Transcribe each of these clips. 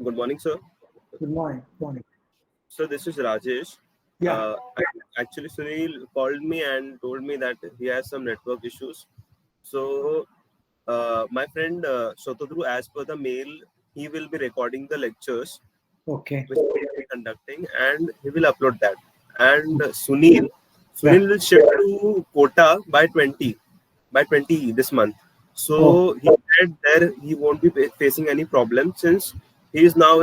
Good morning, sir. Good morning. Good morning. So this is Rajesh. Yeah. Actually, Sunil called me and told me that he has some network issues. So my friend Shotodru, as per the mail, he will be recording the lectures Okay. which he will be conducting, and he will upload that. And Sunil Yeah. will shift to Kota by 20 this month. Oh, So he said there he won't be facing any problem since he is now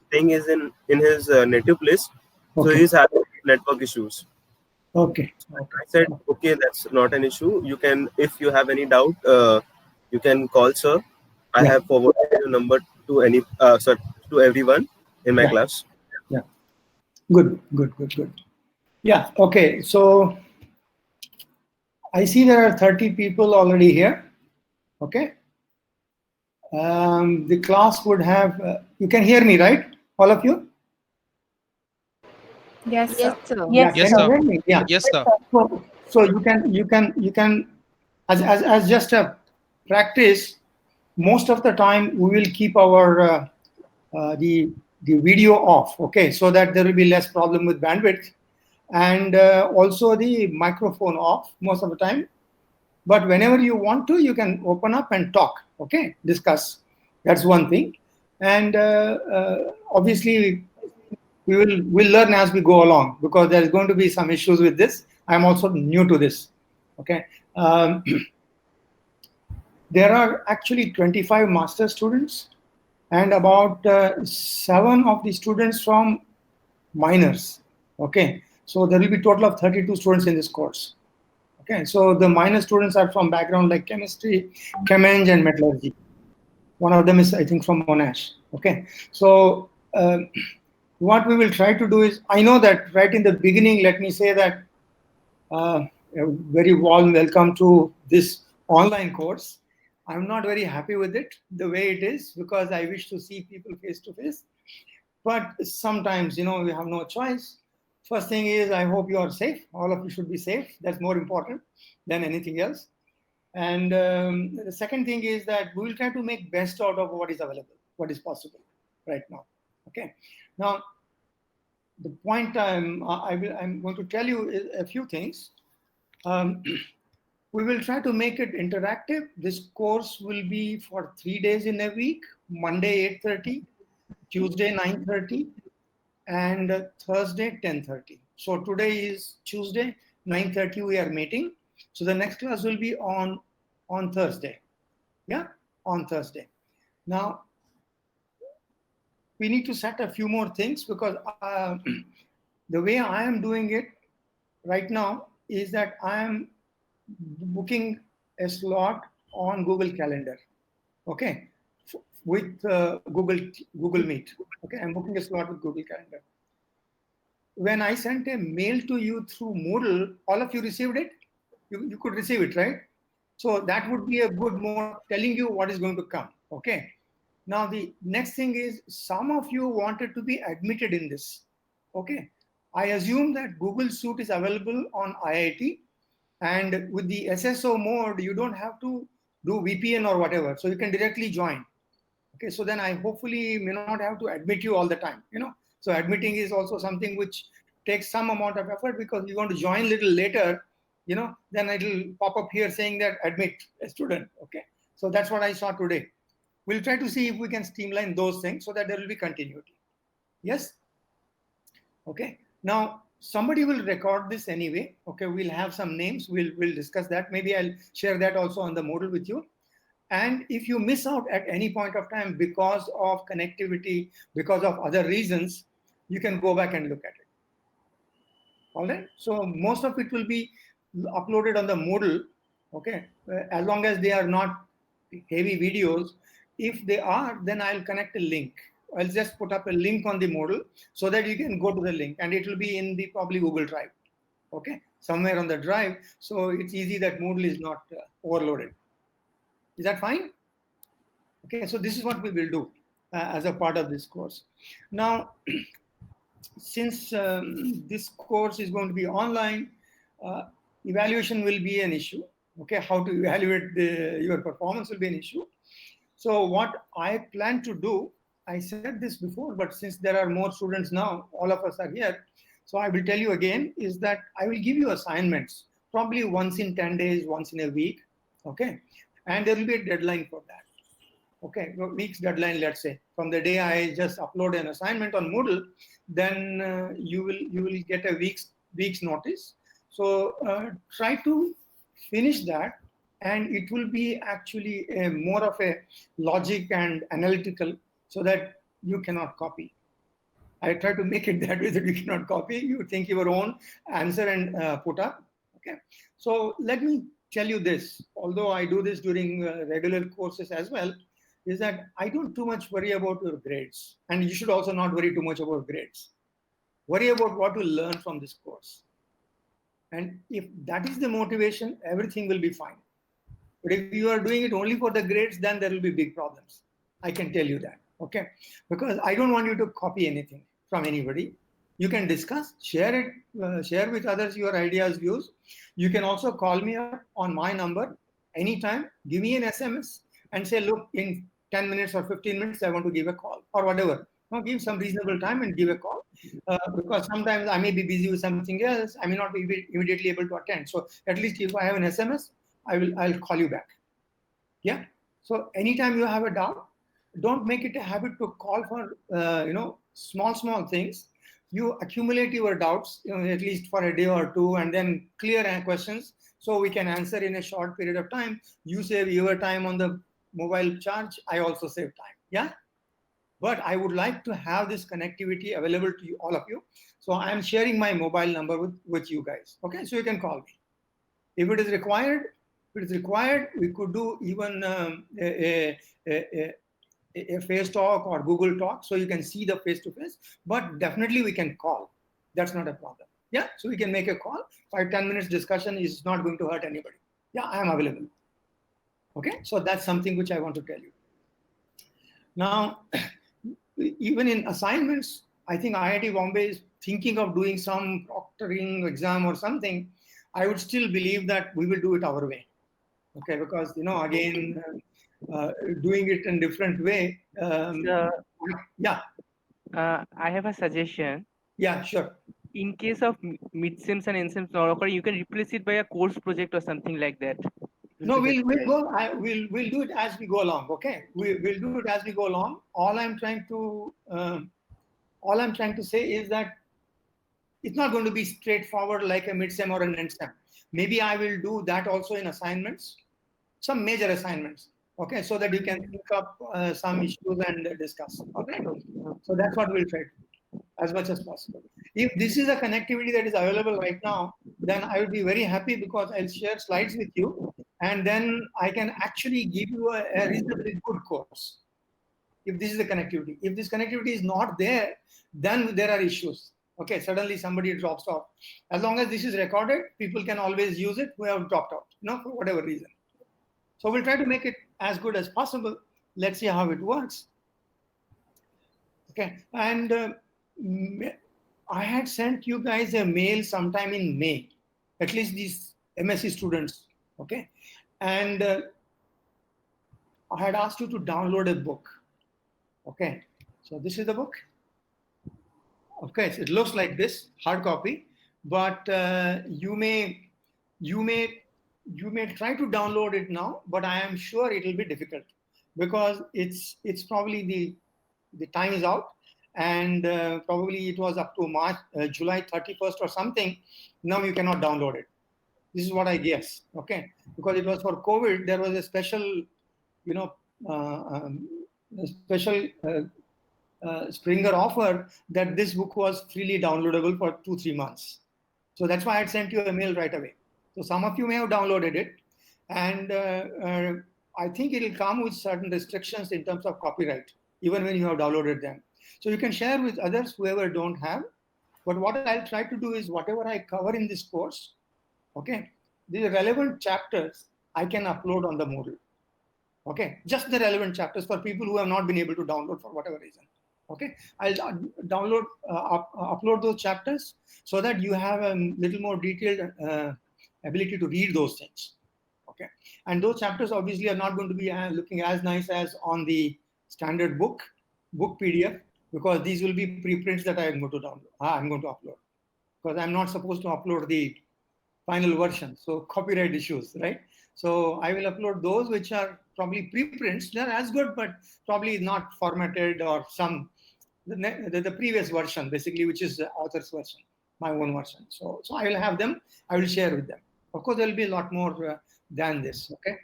staying is in his native place. So he okay. is having network issues. Okay. Okay. I said, okay, that's not an issue. You can, if you have any doubt, you can call sir. I Yeah. have forwarded your number to to everyone in my Yeah. class. Yeah. Good. Good. Good. Good. Yeah. Okay. So I see there are 30 people already here. Okay. The class would have. You can hear me, right? All of you? Yes, Yes, sir. sir. Yeah. Yes, Can you sir. hear me? Yeah. Yes, sir. So you can as just a practice. Most of the time we will keep our the video off, okay, so that there will be less problem with bandwidth, and also the microphone off most of the time. But whenever you want to, you can open up and talk, okay, discuss. That's one thing, and obviously we'll learn as we go along because there's going to be some issues with this. I'm also new to this, okay. Um, there are actually 25 master students and about 7 of the students from minors. Okay, so there will be total of 32 students in this course. Okay, so the minor students are from background like chemistry, chem-eng, and metallurgy. One of them is, I think, from Monash. Okay, so what we will try to do is, I know that right in the beginning, let me say that a very warm welcome to this online course. I'm not very happy with it the way it is because I wish to see people face to face. But sometimes, we have no choice. First thing is, I hope you are safe. All of you should be safe. That's more important than anything else. And the second thing is that we will try to make best out of what is available, what is possible right now. Okay. Now, the point I'm going to tell you is a few things. We will try to make it interactive. This course will be for 3 days in a week: Monday 8:30, Tuesday 9:30, and Thursday 10:30. So today is Tuesday 9:30. We are meeting. So the next class will be on Thursday. Yeah, on Thursday. Now we need to set a few more things because the way I am doing it right now is that I am booking a slot on Google Calendar, okay, with Google Meet. Okay, I'm booking a slot with Google Calendar. When I sent a mail to you through Moodle, all of you received it. You could receive it, right? So that would be a good mode of telling you what is going to come. Okay. Now the next thing is some of you wanted to be admitted in this. Okay. I assume that Google Suite is available on IIT, and with the SSO mode, you don't have to do VPN or whatever. So you can directly join. Okay, so then I hopefully may not have to admit you all the time. So admitting is also something which takes some amount of effort because you want to join a little later, then it'll pop up here saying that admit a student. Okay, so that's what I saw today. We'll try to see if we can streamline those things so that there will be continuity. Yes. Okay. Now somebody will record this anyway. Okay, we'll have some names. We'll discuss that. Maybe I'll share that also on the Moodle with you. And if you miss out at any point of time because of connectivity, because of other reasons, you can go back and look at it. All right. So most of it will be uploaded on the Moodle. Okay. As long as they are not heavy videos. If they are, then I'll connect a link. I'll just put up a link on the Moodle so that you can go to the link, and it will be in the probably Google Drive. Okay. Somewhere on the drive. So it's easy that Moodle is not overloaded. Is that fine? Okay, so this is what we will do as a part of this course. Now, since this course is going to be online, evaluation will be an issue. Okay, how to evaluate your performance will be an issue. So what I plan to do I said this before, but since there are more students now, all of us are here. So I will tell you again is that I will give you assignments, probably once in 10 days, once in a week. Okay. And there will be a deadline for that. Okay, a week's deadline, let's say. From the day I just upload an assignment on Moodle, then you will get a week's notice. So try to finish that, and it will be actually more of a logic and analytical, so that you cannot copy. I try to make it that way that you cannot copy. You think your own answer and put up. Okay. So let me tell you this. Although I do this during regular courses as well, is that I don't too much worry about your grades, and you should also not worry too much about grades. Worry about what you learn from this course, and if that is the motivation, everything will be fine. But if you are doing it only for the grades, then there will be big problems. I can tell you that. Okay, because I don't want you to copy anything from anybody. You can discuss, share it, share with others your ideas, views. You can also call me up on my number anytime. Give me an SMS and say, look, in 10 minutes or 15 minutes, I want to give a call or whatever. Now, give some reasonable time and give a call, because sometimes I may be busy with something else. I may not be immediately able to attend. So at least if I have an SMS, I'll call you back. Yeah. So anytime you have a doubt, don't make it a habit to call for small things. You accumulate your doubts, at least for a day or two, and then clear questions so we can answer in a short period of time. You save your time on the mobile charge. I also save time. Yeah. But I would like to have this connectivity available to you, all of you. So I'm sharing my mobile number with you guys. Okay. So you can call me. If it is required, we could do even a face talk or Google talk, so you can see the face to face. But definitely we can call. That's not a problem. Yeah, so we can make a call. 5-10 minutes discussion is not going to hurt anybody. Yeah, I am available. Okay, so that's something which I want to tell you. Now, even in assignments, I think IIT Bombay is thinking of doing some proctoring exam or something. I would still believe that we will do it our way. Okay, because again, doing it in different way. Yeah. I have a suggestion. Yeah, sure. In case of mid-sims and enzymes not occurring, you can replace it by a course project or something like that. No, we'll do it as we go along. Okay, we'll do it as we go along. All I'm trying to say is that it's not going to be straightforward like a mid-sem or an end-sem. Maybe I will do that also in assignments, some major assignments. Okay, so that you can pick up some issues and discuss. Okay, so that's what we'll try to do as much as possible. If this is a connectivity that is available right now, then I will be very happy because I'll share slides with you, and then I can actually give you a reasonably good course. If this is the connectivity, if this connectivity is not there, then there are issues. Okay, suddenly somebody drops off. As long as this is recorded, people can always use it who have dropped out, for whatever reason. So we'll try to make it as good as possible. Let's see how it works. Okay, and I had sent you guys a mail sometime in May, at least these MSc students. Okay, and I had asked you to download a book. Okay, so this is the book. Okay, so it looks like this, hard copy, but you may try to download it now, but I am sure it will be difficult because it's probably the time is out, and probably it was up to July 31st or something. Now you cannot download it. This is what I guess. Okay, because it was for COVID, there was a special, Springer offer that this book was freely downloadable for 2-3 months. So that's why I sent you a mail right away. So some of you may have downloaded it, and I think it will come with certain restrictions in terms of copyright, even when you have downloaded them. So you can share with others whoever don't have. But what I'll try to do is whatever I cover in this course, okay, the relevant chapters I can upload on the Moodle. Okay, just the relevant chapters for people who have not been able to download for whatever reason. Okay, I'll upload those chapters so that you have a little more detailed ability to read those things. Okay, and those chapters obviously are not going to be looking as nice as on the standard book. book PDF, because these will be preprints that I am going to download. I'm going to upload, because I'm not supposed to upload the final version. So copyright issues, right? So I will upload those which are probably preprints. They're as good, but probably not formatted, or the previous version, basically, which is the author's version, my own version. So I will have them. I will share with them. Of course, there will be a lot more than this. Okay.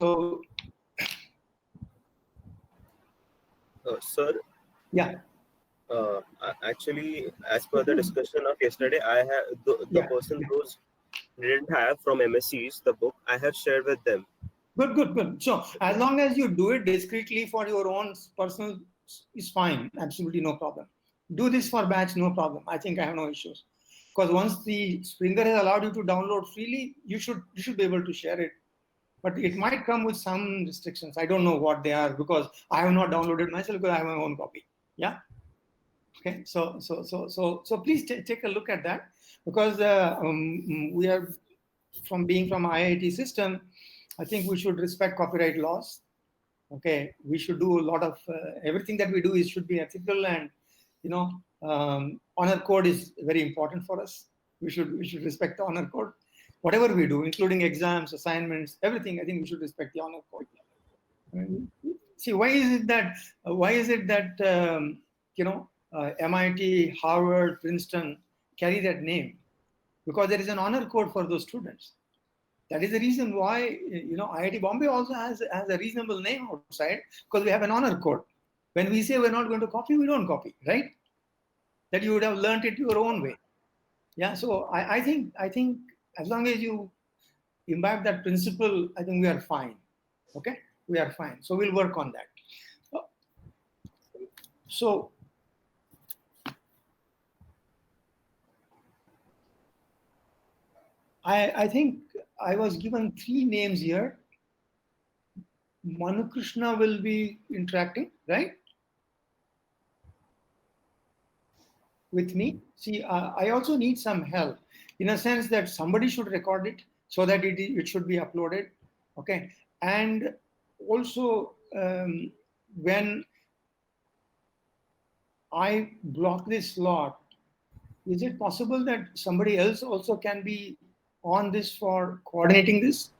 So Sir, yeah. Actually, as per the discussion of yesterday, I have the person those didn't have from MSCs the book, I have shared with them. Good. So as long as you do it discreetly for your own personal, is fine. Absolutely no problem. Do this for batch, no problem. I think I have no issues. Because once the Springer has allowed you to download freely, you should be able to share it. But it might come with some restrictions. I don't know what they are, because I have not downloaded myself, because I have my own copy. Yeah. Okay. So please take a look at that, because we are being from IIT system. I think we should respect copyright laws. Okay, we should do a lot of everything that we do should be ethical, and honor code is very important for us. We should respect the honor code. Whatever we do, including exams, assignments, everything, I think we should respect the honor code. See, why is it that MIT, Harvard, Princeton carry that name? Because there is an honor code for those students. That is the reason why IIT Bombay also has a reasonable name outside, because we have an honor code. When we say we're not going to copy, we don't copy, right? That you would have learned it your own way. Yeah. So I think as long as you imbibe that principle, I think we are fine. Okay, we are fine. So we'll work on that. So I think I was given 3 names here. Manu Krishna will be interacting, right? With me. See, I also need some help, in a sense that somebody should record it so that it should be uploaded. Okay. And also, when I block this slot, is it possible that somebody else also can be on this for coordinating this?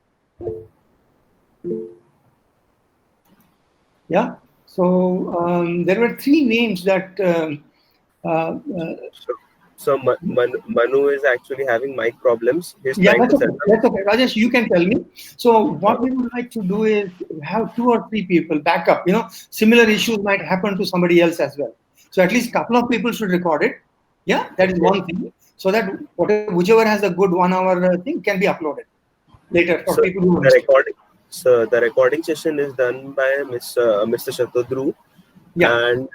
Yeah. So there were 3 names that. So Manu is actually having mic problems. He's Yeah, trying that's to okay. set up. That's okay. Rajesh, you can tell me. So what we would like to do is have 2 or 3 people back up. Similar issues might happen to somebody else as well. So at least a couple of people should record it. Yeah, that is one thing. So that whichever has a good 1 hour thing can be uploaded later for people who recording. So the recording session is done by Mr. Shatodru, and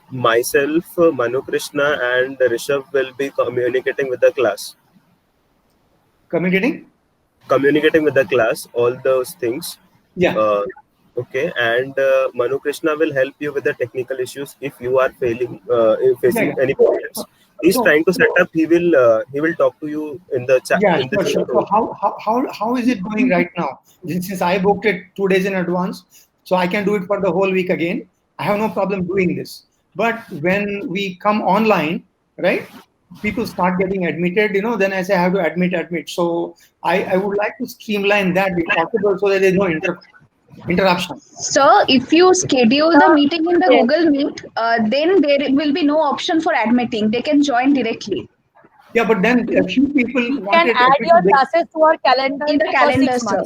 myself, Manu Krishna, and Rishabh will be communicating with the class. Communicating with the class, all those things. Yeah. Okay, and Manu Krishna will help you with the technical issues if you are facing any problems. He's trying to set up. He will talk to you in the chat. Yeah, sure. So how is it going right now? Since I booked it 2 days in advance, so I can do it for the whole week again. I have no problem doing this. But when we come online, right, people start getting admitted, then I say I have to admit. So I would like to streamline that if possible, so that there is no interruption. So if you schedule the meeting in the Google Meet, then there will be no option for admitting. They can join directly. Yeah, but then a few people can add your classes to our calendar in the calendar, sir.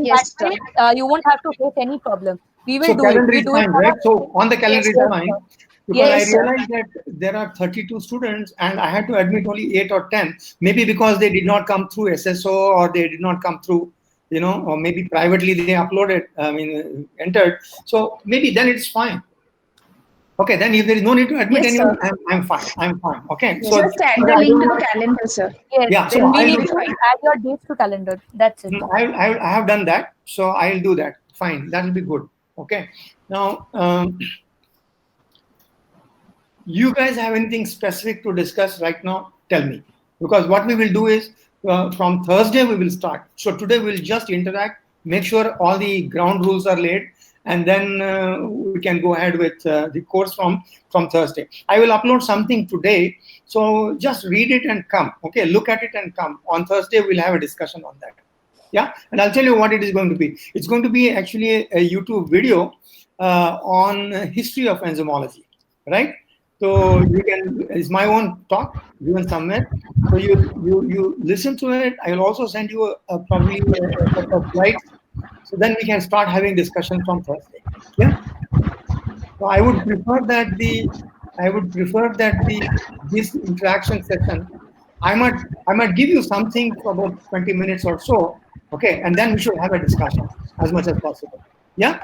Yes, sir. You won't have to face any problem. We will do calendar it. Is fine, right? So on the calendar is fine. Because I realized that there are 32 students and I had to admit only 8 or 10. Maybe because they did not come through SSO, or they did not come through, or maybe privately they uploaded, entered. So maybe then it's fine. Okay, then if there is no need to admit anyone, I'm fine. Okay. So just add the link to the calendar, sir. Yes, yeah, so we need to add your dates to calendar. That's it. I have done that. So I'll do that. Fine. That will be good. Okay. Now, you guys have anything specific to discuss right now? Tell me. Because what we will do is, from Thursday we will start. So today we'll just interact make sure all the ground rules are laid, and then we can go ahead with the course from Thursday. I will upload something today, so just read it and come. Okay, look at it and come. On Thursday, we'll have a discussion on that. Yeah, and I'll tell you what it is going to be. It's going to be actually a YouTube video on history of enzymology, right? So you can, it's my own talk given somewhere. So you listen to it. I will also send you probably a set of slides. So then we can start having discussion from Thursday. Yeah. So I would prefer that this interaction session, I might give you something for about 20 minutes or so. Okay, and then we should have a discussion as much as possible. Yeah.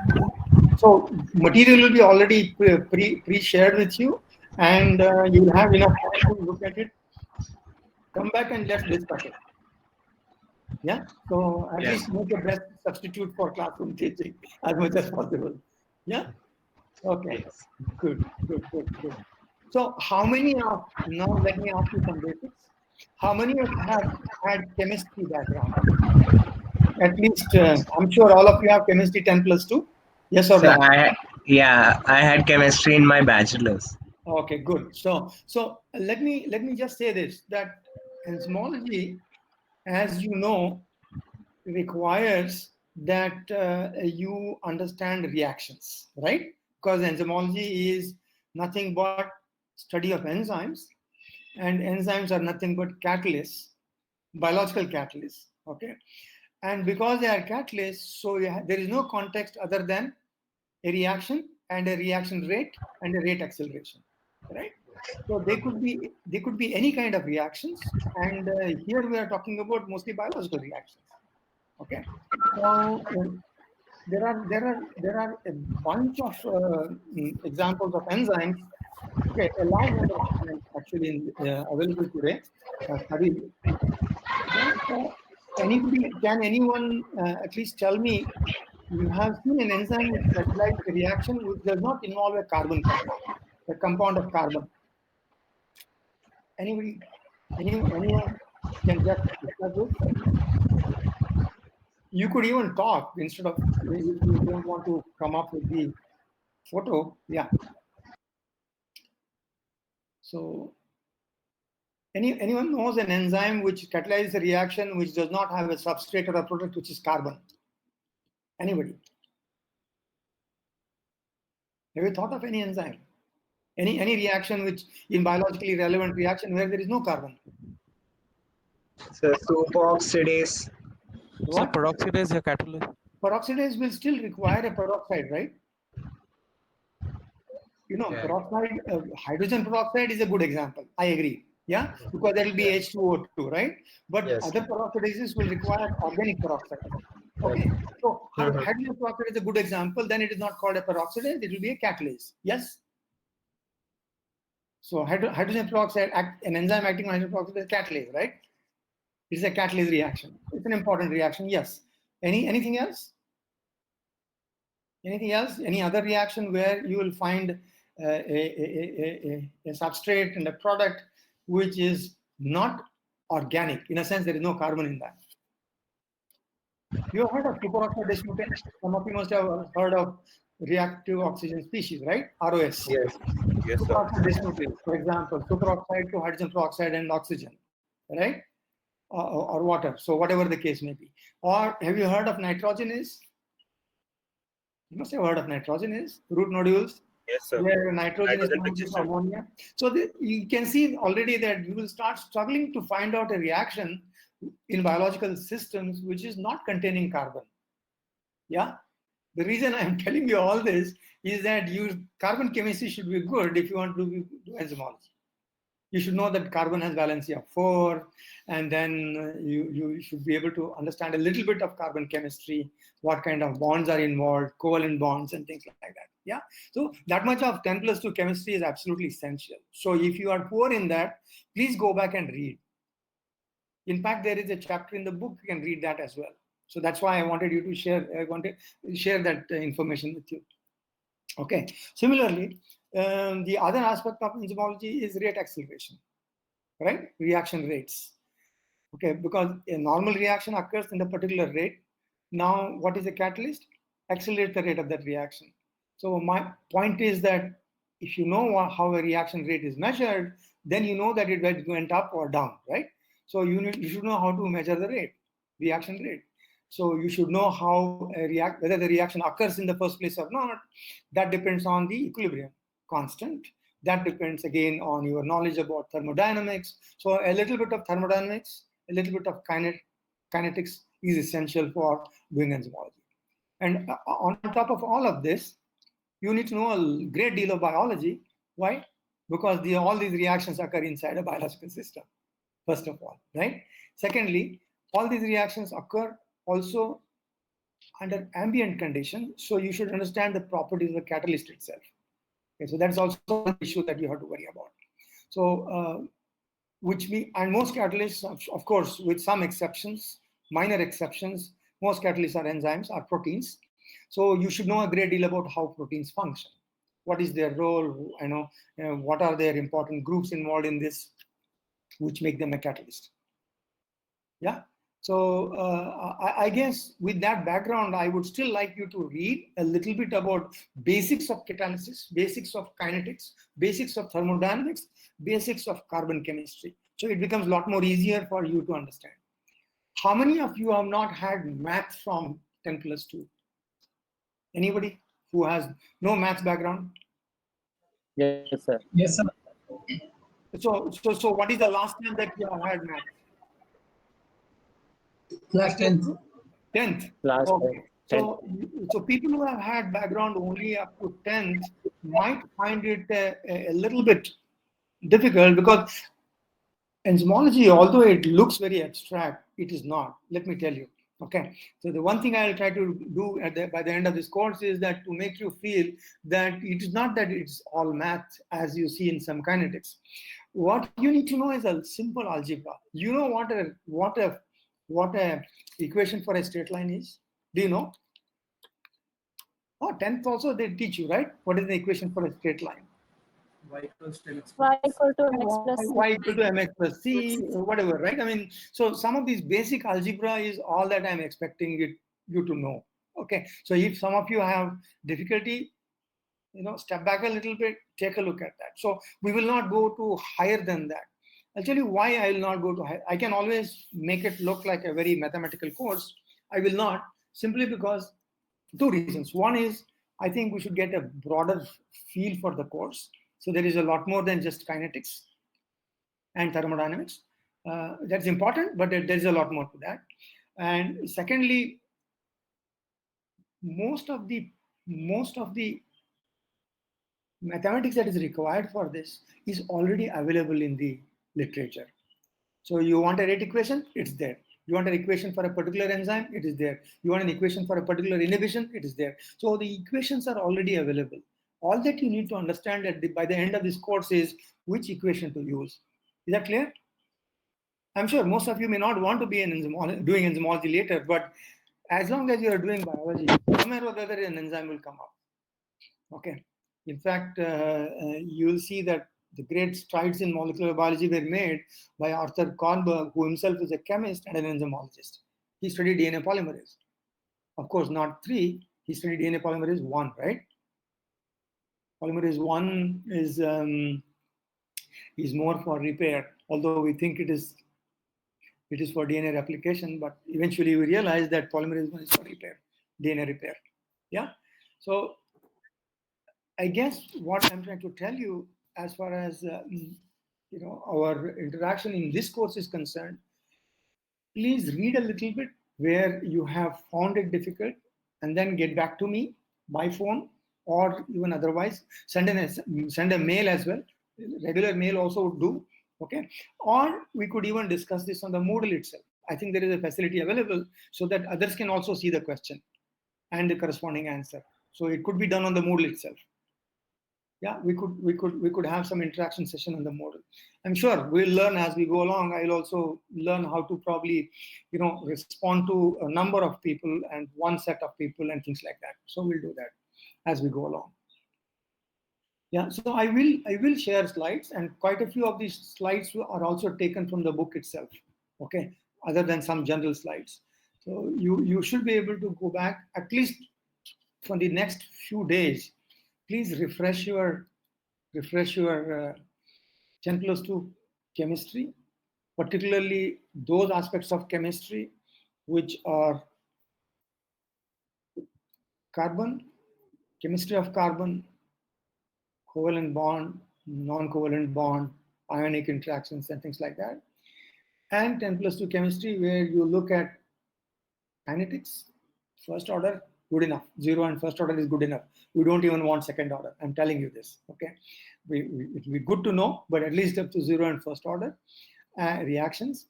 So material will be already pre-shared with you, and you will have enough time to look at it. Come back and let's discuss it. Yeah. So at least make the best substitute for classroom teaching as much as possible. Yeah. Okay. Good. So how many of, now let me ask you some basics. How many of you have had chemistry background? At least I'm sure all of you have chemistry 10+2. Yes or So no? I had chemistry in my bachelor's. Okay, good. So let me just say this, that enzymology, as you know, requires that you understand reactions, right? Because enzymology is nothing but study of enzymes, and enzymes are nothing but catalysts, biological catalysts. Okay, and because they are catalysts, so there is no context other than a reaction and a reaction rate and a rate acceleration, right? So they could be any kind of reactions, and here we are talking about mostly biological reactions. Okay, so there are a bunch of examples of enzymes. Okay, a large number of enzymes actually available today. Studied. Can anyone at least tell me, you have seen an enzyme which catalyzes a reaction which does not involve a carbon compound, a compound of carbon? Anybody? Anyone can just discuss this? You could even talk instead of, if you don't want to come up with the photo. Yeah. So anyone knows an enzyme which catalyzes a reaction which does not have a substrate or a product which is carbon? Anybody? Have you thought of any enzyme? Any reaction which in biologically relevant reaction where there is no carbon? So superoxidase. So What? peroxidase is a catalyst. Peroxidase will still require a peroxide, right? You know, Yeah. peroxide, hydrogen peroxide is a good example. I agree. Yeah, because that will be H2O2, right? But Yes. other peroxidases will require organic peroxide. Okay, so hydrogen peroxide is a good example. Then it is not called a peroxidase; it will be a catalase. Yes. So hydrogen peroxide, an enzyme acting on hydrogen peroxide is a catalase, right? It's a catalase reaction. It's an important reaction. Yes. Anything else? Anything else? Any other reaction where you will find a substrate and a product which is not organic? In a sense, there is no carbon in that. You have heard of superoxide dismutase? Some of you must have heard of reactive oxygen species, right? ROS. Yes. Yes, sir. Superoxide dismutase, for example, superoxide to hydrogen peroxide and oxygen, right? Or water. So whatever the case may be. Or have you heard of nitrogenase? You must have heard of nitrogenase, root nodules. Yes, sir. Where nitrogen is Nitrogen converted to fixation. ammonia. So you can see already that you will start struggling to find out a reaction in biological systems which is not containing carbon. Yeah. The reason I'm telling you all this is that carbon chemistry should be good if you want to do enzymology. You should know that carbon has valency of 4, and then you should be able to understand a little bit of carbon chemistry, what kind of bonds are involved, covalent bonds and things like that. Yeah. So that much of 10+2 chemistry is absolutely essential. So if you are poor in that, please go back and read. In fact, there is a chapter in the book, you can read that as well. So that's why I wanted you to share. I want to share that information with you. Okay. Similarly, the other aspect of enzymology is rate acceleration, right? Reaction rates. Okay, because a normal reaction occurs in a particular rate, Now, what is a catalyst? Accelerate the rate of that reaction. So my point is that if you know how a reaction rate is measured, then you know that it went up or down, right? So you should know how to measure the rate, reaction rate. So you should know how whether the reaction occurs in the first place or not. That depends on the equilibrium constant. That depends again on your knowledge about thermodynamics. So a little bit of thermodynamics, a little bit of kinetics is essential for doing enzymology. And on top of all of this, you need to know a great deal of biology. Why? Because all these reactions occur inside a biological system, first of all, right? Secondly, all these reactions occur also under ambient conditions, so you should understand the properties of the catalyst itself. Okay, so that's also an issue that you have to worry about. So, and most catalysts, of course, with some exceptions, minor exceptions, most catalysts are enzymes, are proteins. So you should know a great deal about how proteins function. What is their role? What are their important groups involved in this, which make them a catalyst. Yeah. So I guess with that background, I would still like you to read a little bit about basics of catalysis, basics of kinetics, basics of thermodynamics, basics of carbon chemistry. So it becomes a lot more easier for you to understand. How many of you have not had math from 10+2? Anybody who has no maths background? Yes, sir. Yes, sir. So what is the last time that you have had math? Class 10th. 10th. Last Okay. time. So people who have had background only up to 10th might find it a little bit difficult, because enzymology, although it looks very abstract, it is not. Let me tell you. Okay. So the one thing I'll try to do by the end of this course is that to make you feel that it is not that it's all math as you see in some kinetics. What you need to know is a simple algebra. You know what a equation for a straight line is? Do you know? Oh, 10th also they teach you, right? What is the equation for a straight line? Y equals 10x. Y equal to mx plus c. Y equal to mx plus c, whatever, right? I mean, so some of these basic algebra is all that I'm expecting you to know. Okay, so if some of you have difficulty, step back a little bit, take a look at that. So we will not go to higher than that. I'll tell you why I will not go to higher. I can always make it look like a very mathematical course. I will not, simply because two reasons. One is I think we should get a broader feel for the course. So there is a lot more than just kinetics and thermodynamics. That's important, but there's a lot more to that. And secondly, most of the mathematics that is required for this is already available in the literature. So you want a rate equation, it's there. You want an equation for a particular enzyme, it is there. You want an equation for a particular inhibition, it is there. So the equations are already available. All that you need to understand by the end of this course is which equation to use. Is that clear? I'm sure most of you may not want to be doing enzymology later, but as long as you are doing biology, somewhere or other an enzyme will come up. Okay. In fact, you'll see that the great strides in molecular biology were made by Arthur Kornberg, who himself is a chemist and an enzymologist. He studied DNA polymerase. Of course, not 3. He studied DNA polymerase 1, right? Polymerase 1 is more for repair, although we think it is for DNA replication, but eventually we realize that polymerase 1 is for repair, DNA repair. Yeah. So I guess what I'm trying to tell you, as far as our interaction in this course is concerned, please read a little bit where you have found it difficult, and then get back to me by phone, or even otherwise send a mail as well. Regular mail also would do. Okay, or we could even discuss this on the Moodle itself. I think there is a facility available so that others can also see the question and the corresponding answer. So it could be done on the Moodle itself. Yeah, we could have some interaction session on the Moodle. I'm sure we'll learn as we go along. I'll also learn how to probably, respond to a number of people and one set of people and things like that. So we'll do that as we go along. Yeah, so I will share slides, and quite a few of these slides are also taken from the book itself. Okay, other than some general slides. So you should be able to go back at least for the next few days. Please refresh your 10 plus 2 chemistry, particularly those aspects of chemistry which are carbon, chemistry of carbon, covalent bond, non-covalent bond, ionic interactions and things like that. And 10 plus 2 chemistry, where you look at kinetics, first order, good enough. Zero and first order is good enough. We don't even want second order. I'm telling you this, okay? It will be good to know, but at least up to zero and first order reactions.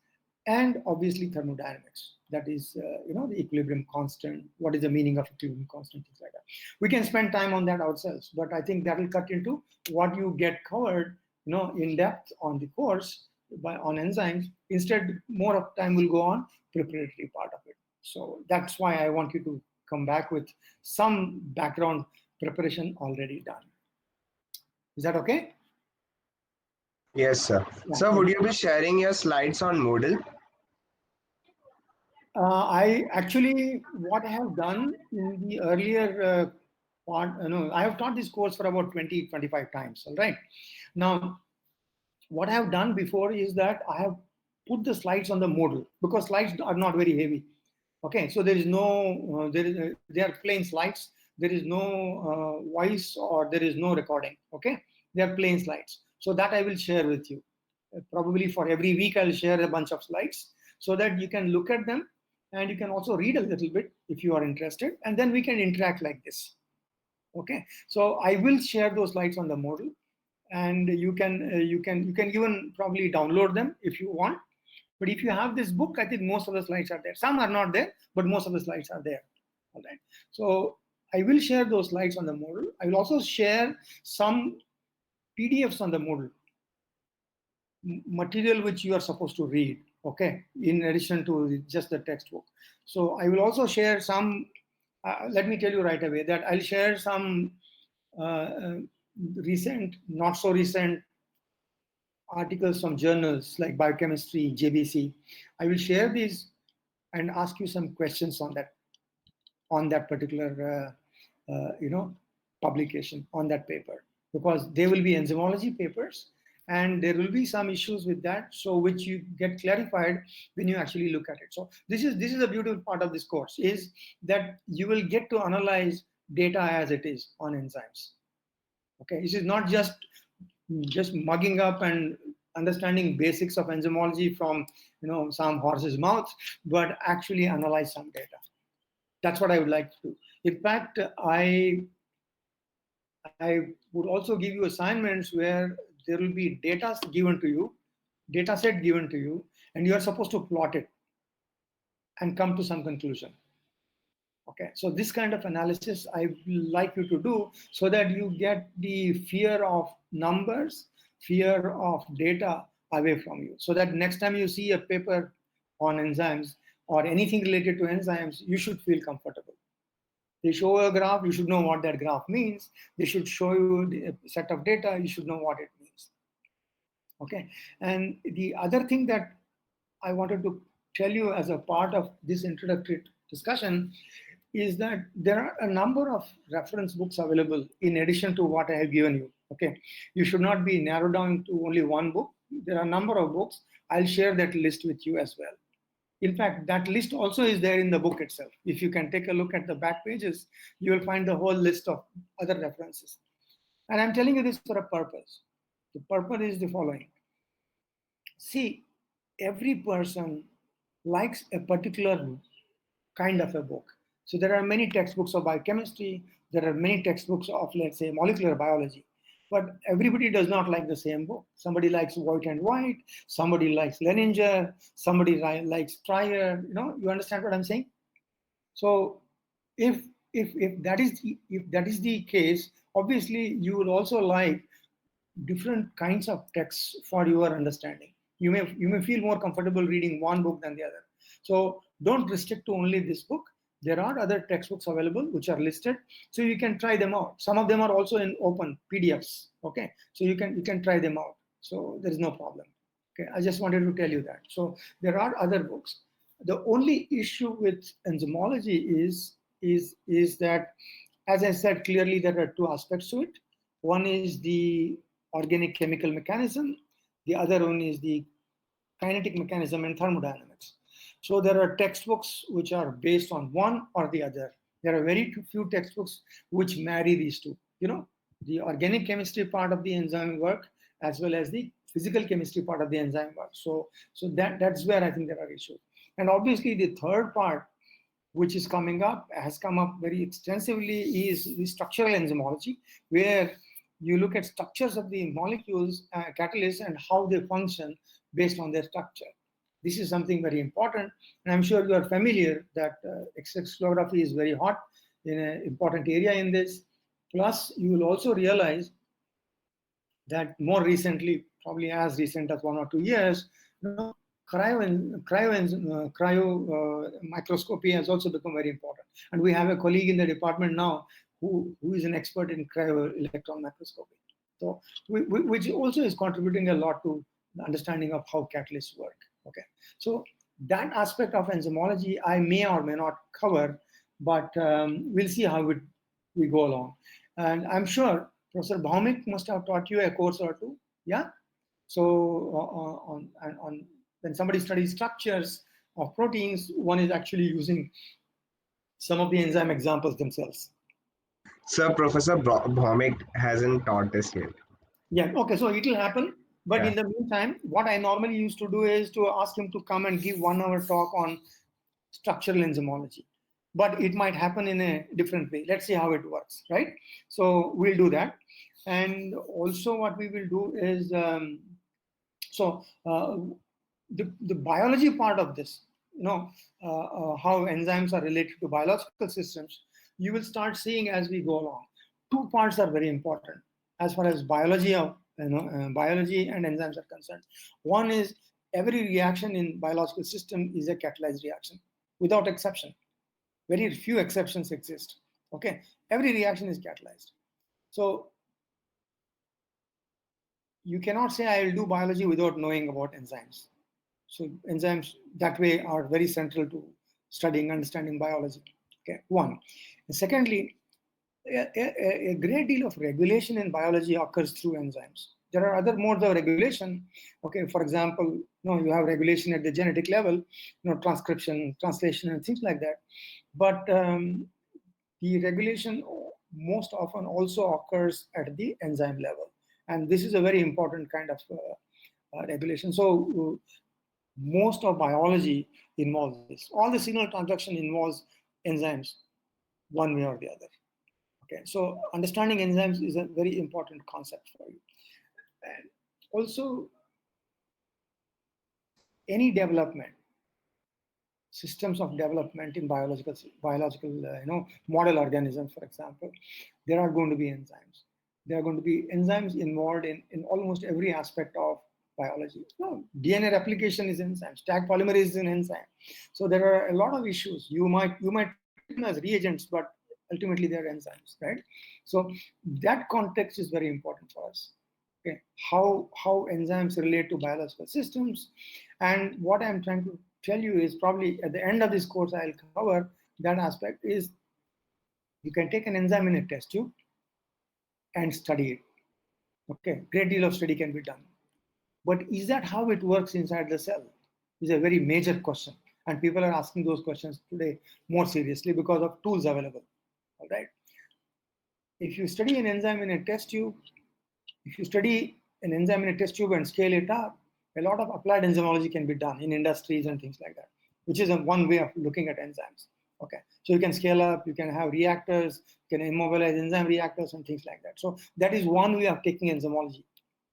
And obviously thermodynamics. That is, the equilibrium constant. What is the meaning of equilibrium constant? Things like that. We can spend time on that ourselves, but I think that will cut into what you get covered, in depth on the course on enzymes. Instead, more of time will go on preparatory part of it. So that's why I want you to come back with some background preparation already done. Is that okay? Yes, sir. Yeah. Sir, would you be sharing your slides on Moodle? I actually, what I have done in the earlier part, I have taught this course for about 20, 25 times, all right? Now, what I have done before is that I have put the slides on the Moodle, because slides are not very heavy. Okay, so there is no, they are plain slides. There is no voice or there is no recording. Okay, they are plain slides. So that I will share with you. Probably for every week I'll share a bunch of slides so that you can look at them and you can also read a little bit if you are interested, and then we can interact like this. Okay, so I will share those slides on the Moodle, and you can even probably download them if you want. But if you have this book, I think most of the slides are there. Some are not there, but most of the slides are there. All right. So I will share those slides on the Moodle. I will also share some PDFs on the Moodle, material which you are supposed to read, okay, in addition to just the textbook. So I will also share some, let me tell you right away that I'll share some recent, not so recent articles from journals like Biochemistry, JBC. I will share these and ask you some questions on that particular publication, on that paper, because they will be enzymology papers and there will be some issues with that, so which you get clarified when you actually look at it. So this is a beautiful part of this course, is that you will get to analyze data as it is on enzymes. Okay, this is not just mugging up and understanding basics of enzymology from some horse's mouth, but actually analyze some data. That's what I would like to do. In fact, I would also give you assignments where there will be data given to you, data set given to you, and you are supposed to plot it and come to some conclusion. Okay, so this kind of analysis I would like you to do so that you get the fear of numbers, fear of data away from you. So that next time you see a paper on enzymes or anything related to enzymes, you should feel comfortable. They show a graph, you should know what that graph means. They should show you a set of data, you should know what it means. Okay, and the other thing that I wanted to tell you as a part of this introductory discussion is that there are a number of reference books available in addition to what I have given you. Okay, you should not be narrowed down to only one book. There are a number of books. I'll share that list with you as well. In fact, that list also is there in the book itself. If you can take a look at the back pages, you will find the whole list of other references. And I'm telling you this for a purpose. The purpose is the following. See, every person likes a particular kind of a book. So there are many textbooks of biochemistry, there are many textbooks of, let's say, molecular biology, but everybody does not like the same book. Somebody likes White and White, somebody likes Leninger, somebody likes Trier, you understand what I'm saying? So if that is the case, obviously you will also like different kinds of texts for your understanding. You may feel more comfortable reading one book than the other. So don't restrict to only this book. There are other textbooks available which are listed, so you can try them out. Some of them are also in open PDFs. Okay, so you can try them out. So there is no problem. Okay, I just wanted to tell you that. So there are other books. The only issue with enzymology is that, as I said clearly, there are two aspects to it. One is the organic chemical mechanism. The other one is the kinetic mechanism and thermodynamics. So there are textbooks which are based on one or the other. There are very few textbooks which marry these two. The organic chemistry part of the enzyme work as well as the physical chemistry part of the enzyme work. So that's where I think there are issues. And obviously the third part, which is has come up very extensively, is the structural enzymology, where you look at structures of the molecules, catalysts, and how they function based on their structure. This is something very important, and I'm sure you are familiar that crystallography is very hot in an important area in this. Plus, you will also realize that more recently, probably as recent as 1 or 2 years, cryo microscopy has also become very important. And we have a colleague in the department now who is an expert in cryo electron microscopy. So, which also is contributing a lot to the understanding of how catalysts work. Okay, so that aspect of enzymology I may or may not cover, but we'll see how we go along. And I'm sure Professor Bhaumik must have taught you a course or two, yeah? So on when somebody studies structures of proteins, one is actually using some of the enzyme examples themselves. Sir, Professor Bhaumik hasn't taught this yet. Yeah, okay, so it will happen. But Yeah. in the meantime, what I normally used to do is to ask him to come and give 1 hour talk on structural enzymology. But it might happen in a different way. Let's see how it works, right? So we'll do that. And also what we will do is, the biology part of this, how enzymes are related to biological systems, you will start seeing as we go along. Two parts are very important as far as biology and enzymes are concerned. One is every reaction in biological system is a catalyzed reaction, without exception. Very few exceptions exist. Okay, every reaction is catalyzed. So you cannot say I will do biology without knowing about enzymes. So enzymes that way are very central to studying, understanding biology. Okay, one. And secondly, a great deal of regulation in biology occurs through enzymes. There are other modes of regulation. Okay, for example, you have regulation at the genetic level, transcription, translation, and things like that. But the regulation most often also occurs at the enzyme level, and this is a very important kind of regulation. So most of biology involves this. All the signal transduction involves enzymes, one way or the other. Okay, so understanding enzymes is a very important concept for you. And also, any development, systems of development in biological model organisms, for example, there are going to be enzymes. There are going to be enzymes involved in almost every aspect of biology. DNA replication is enzymes. Tag polymerase is an enzyme. So there are a lot of issues. You might treat them as reagents, but ultimately they're enzymes, right? So that context is very important for us. Okay, how enzymes relate to biological systems, and what I'm trying to tell you is probably at the end of this course I'll cover that aspect. Is you can take an enzyme in a test tube and study it. Okay, great deal of study can be done, but is that how it works inside the cell? Is a very major question, and people are asking those questions today more seriously because of tools available. All right, if you study an enzyme in a test tube, if you study an enzyme in a test tube and scale it up, a lot of applied enzymology can be done in industries and things like that, which is one way of looking at enzymes. Okay, so you can scale up, you can have reactors, you can immobilize enzyme reactors and things like that. So that is one way of taking enzymology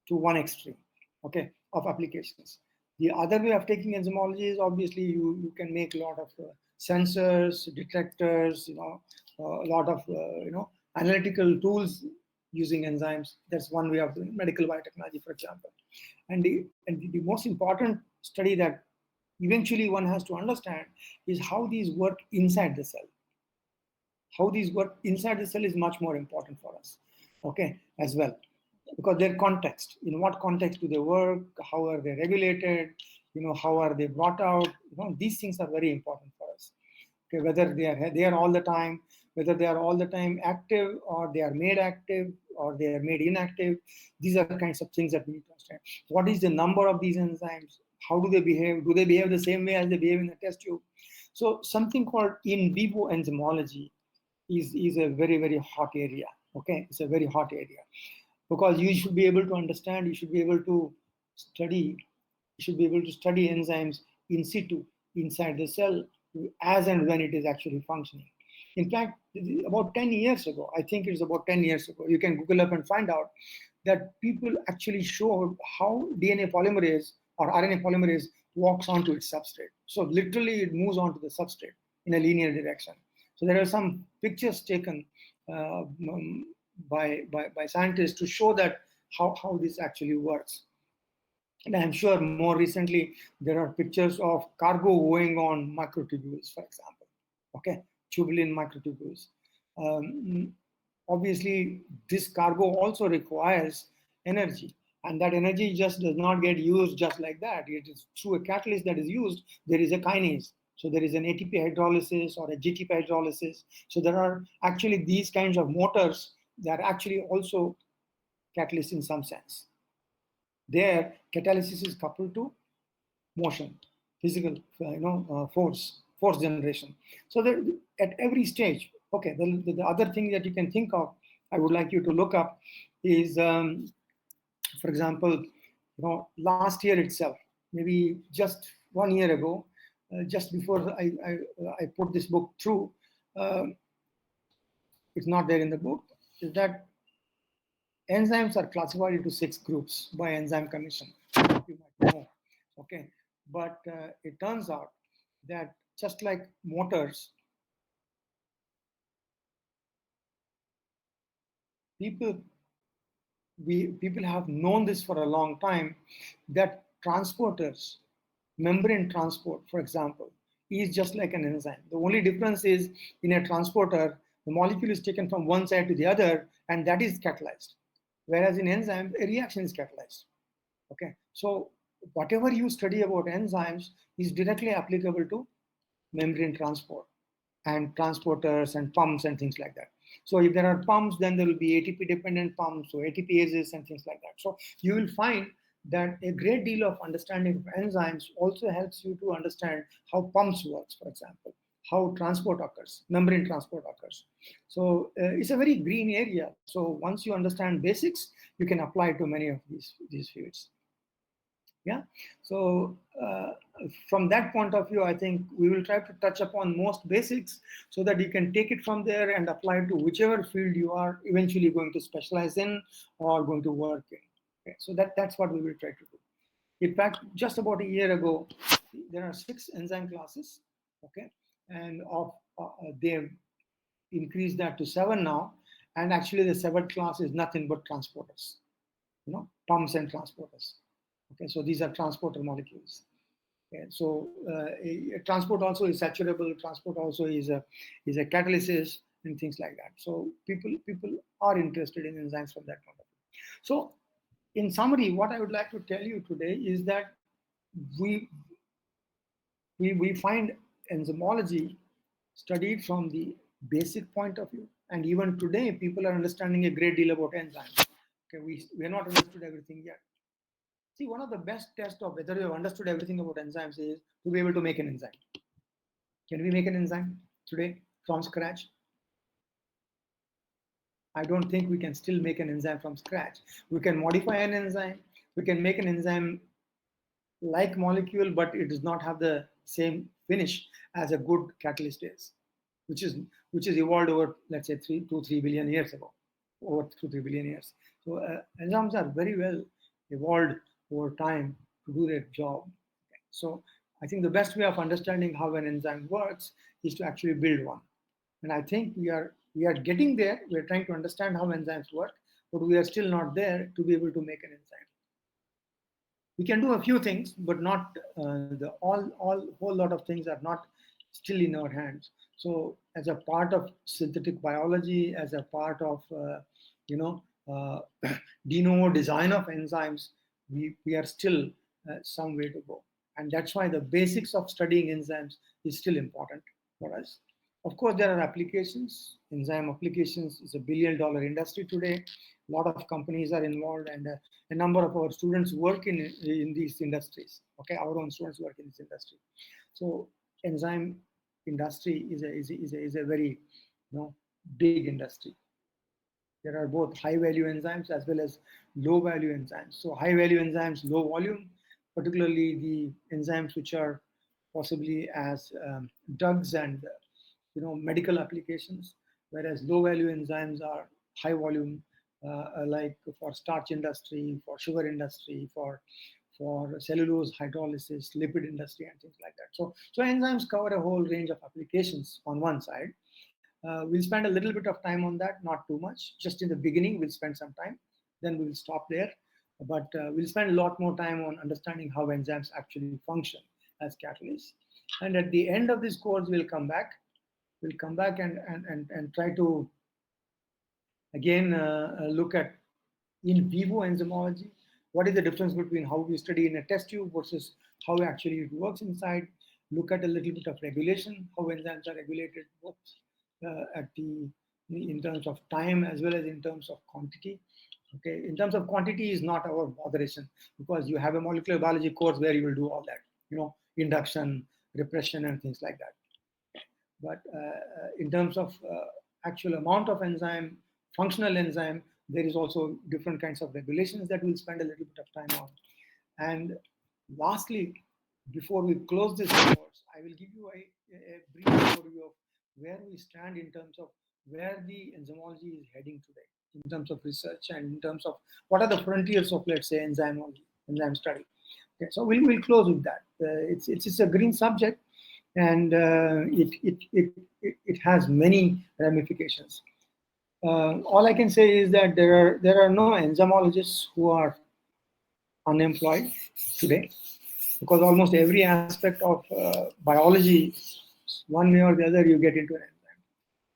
to one extreme, okay, of applications. The other way of taking enzymology is obviously you can make a lot of sensors, detectors, a lot of analytical tools using enzymes. That's one way of doing medical biotechnology, for example. And the most important study that eventually one has to understand is how these work inside the cell. How these work inside the cell is much more important for us, okay, as well, because their context, in what context do they work, how are they regulated, how are they brought out? These things are very important for us. Okay, whether they are all the time, whether they are all the time active, or they are made active, or they are made inactive. These are kinds of things that we need to understand. What is the number of these enzymes? How do they behave? Do they behave the same way as they behave in a test tube? So something called in vivo enzymology is a very, very hot area. Okay, it's a very hot area, because you should be able to understand, you should be able to study, you should be able to study enzymes in situ, inside the cell, as and when it is actually functioning. In fact, about 10 years ago, I think it's about 10 years ago, you can Google up and find out that people actually showed how DNA polymerase or RNA polymerase walks onto its substrate. So literally it moves onto the substrate in a linear direction. So there are some pictures taken by scientists to show that how this actually works. And I'm sure more recently there are pictures of cargo going on microtubules, for example. Okay, tubulin microtubules. Obviously, this cargo also requires energy, and that energy just does not get used just like that. It is through a catalyst that is used. There is a kinase. So there is an ATP hydrolysis or a GTP hydrolysis. So there are actually these kinds of motors that are actually also catalysts in some sense. There, catalysis is coupled to motion, physical, force generation. So at every stage, okay, the other thing that you can think of, I would like you to look up is, for example, last year itself, maybe just 1 year ago, just before I put this book through, it's not there in the book, is that enzymes are classified into 6 groups by Enzyme Commission. You might know, okay? But it turns out that just like motors, people have known this for a long time, that transporters, membrane transport, for example, is just like an enzyme. The only difference is in a transporter, the molecule is taken from one side to the other, and that is catalyzed. Whereas in enzymes, a reaction is catalyzed. Okay, so whatever you study about enzymes is directly applicable to membrane transport and transporters and pumps and things like that. So if there are pumps, then there will be ATP dependent pumps, so ATPases and things like that. So you will find that a great deal of understanding of enzymes also helps you to understand how pumps works, for example, how transport occurs, membrane transport occurs. So it's a very green area. So once you understand basics, you can apply to many of these fields. Yeah. So from that point of view, I think we will try to touch upon most basics so that you can take it from there and apply it to whichever field you are eventually going to specialize in or going to work in. Okay. So that's what we will try to do. In fact, just about a year ago, there are 6 enzyme classes. Okay, and they've increased that to 7 now. And actually, the 7th class is nothing but transporters. Pumps and transporters. Okay, so these are transporter molecules. Okay, so transport also is saturable. Transport also is a catalysis and things like that. So people are interested in enzymes from that point of view. So, in summary, what I would like to tell you today is that we find enzymology studied from the basic point of view, and even today people are understanding a great deal about enzymes. Okay, we have not understood everything yet. See, one of the best tests of whether you have understood everything about enzymes is to be able to make an enzyme. Can we make an enzyme today from scratch? I don't think we can still make an enzyme from scratch. We can modify an enzyme. We can make an enzyme like molecule, but it does not have the same finish as a good catalyst is, which is evolved over, let's say, 3 billion years ago, over 2-3 billion years. So enzymes are very well evolved over time to do their job. Okay. So I think the best way of understanding how an enzyme works is to actually build one. And I think we are getting there. We are trying to understand how enzymes work, but we are still not there to be able to make an enzyme. We can do a few things, but not the whole lot of things are not still in our hands. So as a part of synthetic biology, as a part of de novo design of enzymes, we are still some way to go. And that's why the basics of studying enzymes is still important for us. Of course, there are applications. Enzyme applications is a billion-dollar industry today. A lot of companies are involved, and a number of our students work in these industries. Okay, our own students work in this industry. So enzyme industry is a very big industry. There are both high value enzymes as well as low value enzymes. So high value enzymes, low volume, particularly the enzymes which are possibly as drugs and medical applications, whereas low value enzymes are high volume, like for starch industry, for sugar industry, for cellulose hydrolysis, lipid industry, and things like that. So enzymes cover a whole range of applications on one side. We'll spend a little bit of time on that, not too much. Just in the beginning, we'll spend some time. Then we'll stop there. But we'll spend a lot more time on understanding how enzymes actually function as catalysts. And at the end of this course, we'll come back. We'll come back and try to, again, look at in vivo enzymology. What is the difference between how we study in a test tube versus how actually it works inside? Look at a little bit of regulation, how enzymes are regulated, both in terms of time as well as in terms of quantity. Okay, in terms of quantity is not our botheration, because you have a molecular biology course where you will do all that, induction, repression, and things like that. But in terms of actual amount of enzyme, functional enzyme, there is also different kinds of regulations that we'll spend a little bit of time on. And lastly, before we close this course, I will give you a brief overview of where we stand in terms of where the enzymology is heading today, in terms of research and in terms of what are the frontiers of, let's say, enzymology, enzyme study. Okay, so we'll close with that. It's a green subject, and it has many ramifications. All I can say is that there are no enzymologists who are unemployed today, because almost every aspect of biology, one way or the other, you get into an enzyme.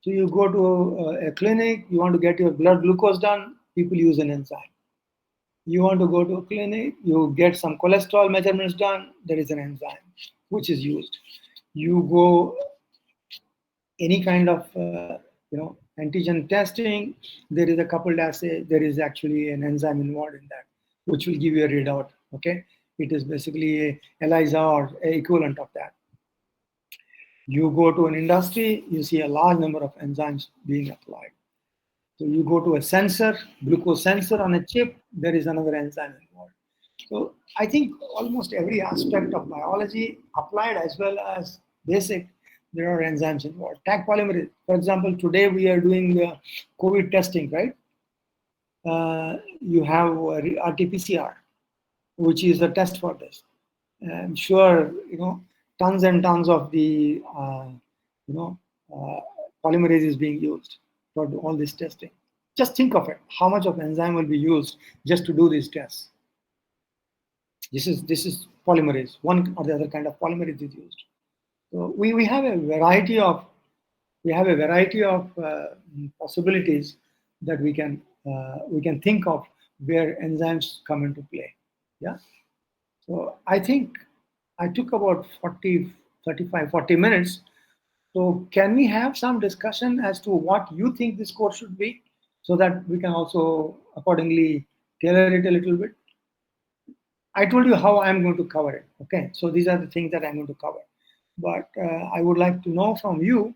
So you go to a clinic, you want to get your blood glucose done, people use an enzyme. You want to go to a clinic, you get some cholesterol measurements done, there is an enzyme which is used. You go any kind of antigen testing, there is a coupled assay, there is actually an enzyme involved in that, which will give you a readout. Okay, it is basically a ELISA or a equivalent of that. You go to an industry, you see a large number of enzymes being applied. So you go to a sensor, glucose sensor on a chip, there is another enzyme involved. So I think almost every aspect of biology, applied as well as basic, there are enzymes involved. Tag polymerase, for example, today we are doing COVID testing, right? You have RT-PCR, which is a test for this. I'm sure tons and tons of the polymerase is being used for all this testing. Just think of it: how much of enzyme will be used just to do these tests? This is polymerase. One or the other kind of polymerase is used. So we have a variety of possibilities that we can think of where enzymes come into play. Yeah. So I think I took about 40 minutes. So can we have some discussion as to what you think this course should be, so that we can also accordingly tailor it a little bit? I told you how I'm going to cover it. Okay, so these are the things that I'm going to cover. But I would like to know from you,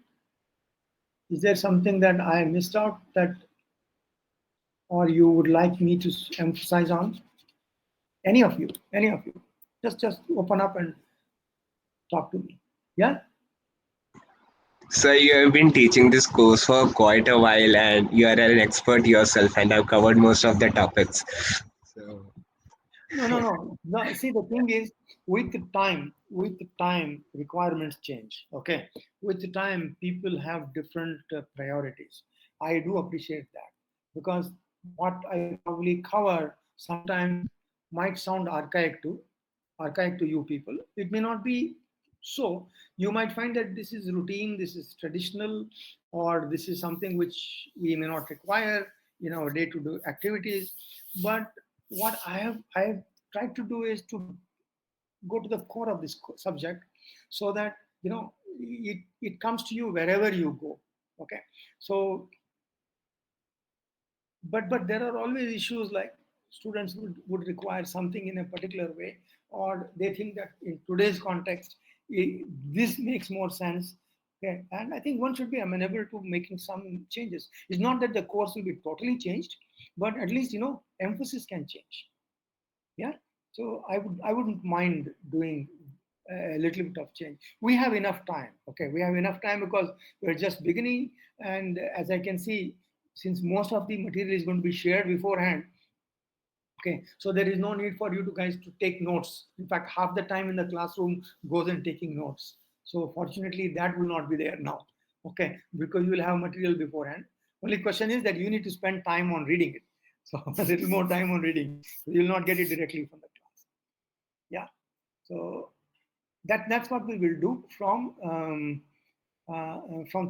is there something that I missed out or you would like me to emphasize on? Any of you, just open up and talk to me. Yeah. So you have been teaching this course for quite a while, and you are an expert yourself, and have covered most of the topics. So No. See, the thing is, with the time, requirements change. Okay, with the time, people have different priorities. I do appreciate that, because what I probably cover sometimes might sound archaic to you people. It may not be so. You might find that this is routine, this is traditional, or this is something which we may not require in our day-to-day activities. But what I have tried to do is to go to the core of this subject, so that it comes to you wherever you go. Okay, so but there are always issues like students would require something in a particular way, or they think that in today's context this makes more sense. Okay, and I think one should be amenable to making some changes. It's not that the course will be totally changed, but at least emphasis can change. Yeah, so I wouldn't mind doing a little bit of change. We have enough time. Okay, we have enough time because we're just beginning, and as I can see, since most of the material is going to be shared beforehand, okay, so there is no need for you to guys to take notes. In fact, half the time in the classroom goes in taking notes. So fortunately that will not be there now. Okay, because you will have material beforehand. Only question is that you need to spend time on reading it. So a little more time on reading, you will not get it directly from the class. Yeah, so that's what we will do from